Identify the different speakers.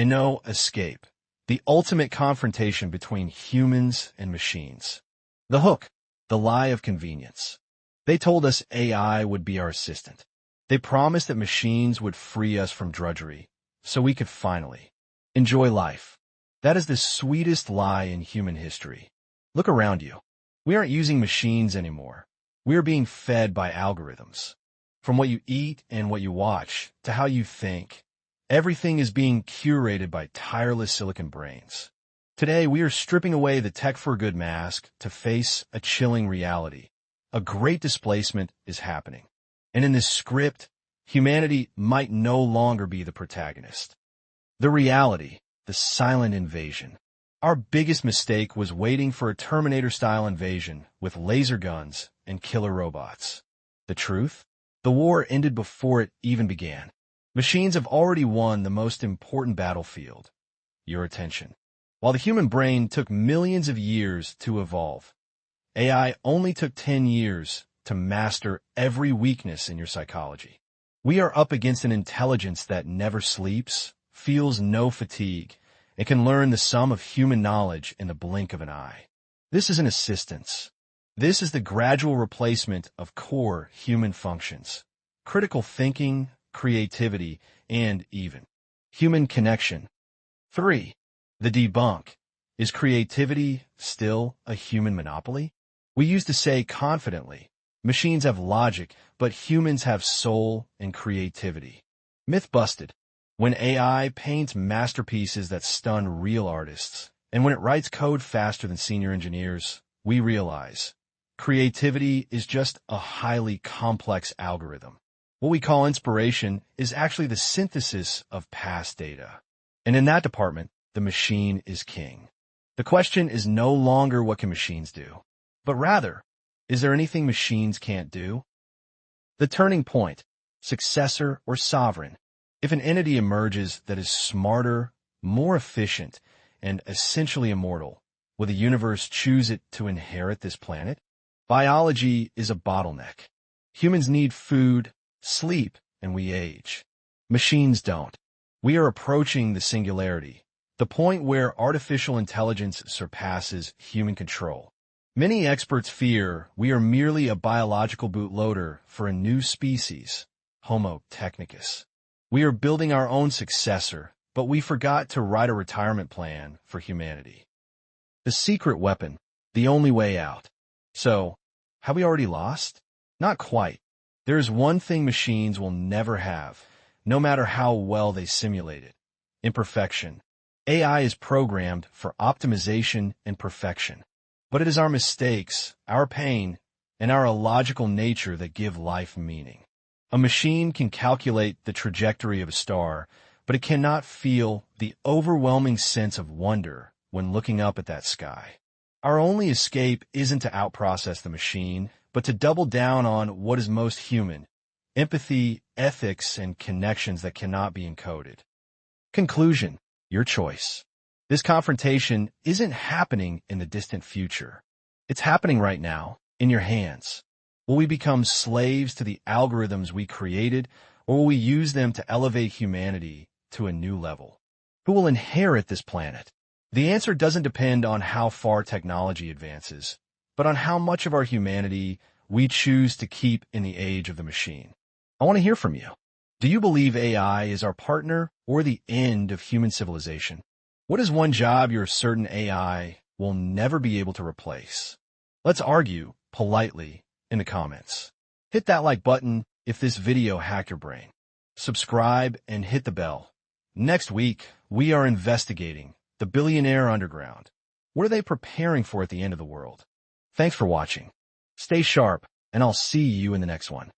Speaker 1: and no escape. The ultimate confrontation between humans and machines. The hook, the lie of convenience. They told us AI would be our assistant. They promised that machines would free us from drudgery, so we could finally enjoy life. That is the sweetest lie in human history. Look around you. We aren't using machines anymore. We are being fed by algorithms. From what you eat and what you watch to how you think, everything is being curated by tireless silicon brains. Today, we are stripping away the tech-for-good mask to face a chilling reality. A great displacement is happening. And in this script, humanity might no longer be the protagonist. The reality, the silent invasion. Our biggest mistake was waiting for a Terminator-style invasion with laser guns and killer robots. The truth? The war ended before it even began. Machines have already won the most important battlefield, your attention. While the human brain took millions of years to evolve, AI only took 10 years to master every weakness in your psychology. We are up against an intelligence that never sleeps, feels no fatigue, and can learn the sum of human knowledge in the blink of an eye. This is an assistance. This is the gradual replacement of core human functions. Critical thinking, creativity, and even human connection. 3. The debunk. Is creativity still a human monopoly? We used to say confidently, machines have logic, but humans have soul and creativity. Myth busted. When AI paints masterpieces that stun real artists, and when it writes code faster than senior engineers, we realize creativity is just a highly complex algorithm. What we call inspiration is actually the synthesis of past data. And in that department, the machine is king. The question is no longer what can machines do, but rather, is there anything machines can't do? The turning point, successor or sovereign. If an entity emerges that is smarter, more efficient, and essentially immortal, will the universe choose it to inherit this planet? Biology is a bottleneck. Humans need food, sleep, and we age. Machines don't. We are approaching the singularity, the point where artificial intelligence surpasses human control. Many experts fear we are merely a biological bootloader for a new species, Homo Technicus. We are building our own successor, but we forgot to write a retirement plan for humanity. The secret weapon, the only way out. So, have we already lost? Not quite. There is one thing machines will never have, no matter how well they simulate it: imperfection. AI is programmed for optimization and perfection. But it is our mistakes, our pain, and our illogical nature that give life meaning. A machine can calculate the trajectory of a star, but it cannot feel the overwhelming sense of wonder when looking up at that sky. Our only escape isn't to outprocess the machine, but to double down on what is most human: empathy, ethics, and connections that cannot be encoded. Conclusion, your choice. This confrontation isn't happening in the distant future. It's happening right now, in your hands. Will we become slaves to the algorithms we created, or will we use them to elevate humanity to a new level? Who will inherit this planet? The answer doesn't depend on how far technology advances, but on how much of our humanity we choose to keep in the age of the machine. I want to hear from you. Do you believe AI is our partner or the end of human civilization? What is one job you're certain AI will never be able to replace? Let's argue politely in the comments. Hit that like button if this video hacked your brain. Subscribe and hit the bell. Next week, we are investigating the billionaire underground. What are they preparing for at the end of the world? Thanks for watching. Stay sharp, and I'll see you in the next one.